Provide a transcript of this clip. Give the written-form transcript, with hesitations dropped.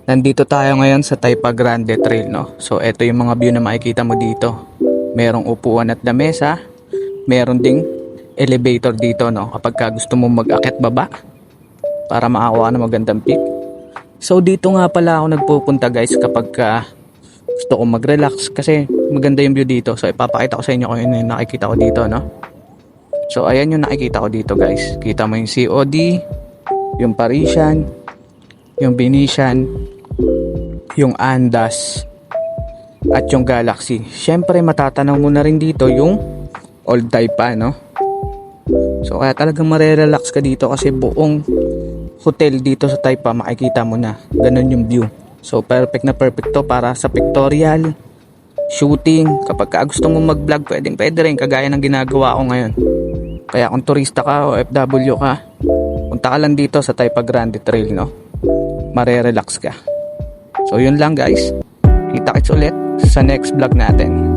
Nandito tayo ngayon sa Taypa Grande Trail, no? So, ito yung mga view na makikita mo dito. Merong upuan at lamesa. Meron ding elevator dito, no? Kapag ka gusto mo mag-akit baba para makakuha ng magandang peak. So, dito nga pala ako nagpupunta, guys, kapag ka gusto ko mag-relax kasi maganda yung view dito. So, ipapakita ko sa inyo kung ano yung nakikita ko dito, no? So, ayan yung nakikita ko dito, guys. Kita mo yung COD, yung Parisian, yung Venetian, yung Andas, at yung Galaxy. Syempre matatanaw mo na rin dito yung Old Taypa, no? So kaya talagang marerelax ka dito kasi buong hotel dito sa Taypa makikita mo na. Ganun yung view. So perfect na perfect to para sa pictorial, shooting. Kapag ka gusto mo mag-vlog, pwede rin kagaya ng ginagawa ko ngayon. Kaya kung turista ka o FW ka, punta ka lang dito sa Taypa Grande Trail, no? Marerelax ka. So yun lang, guys. Kita-kits ulit sa next vlog natin.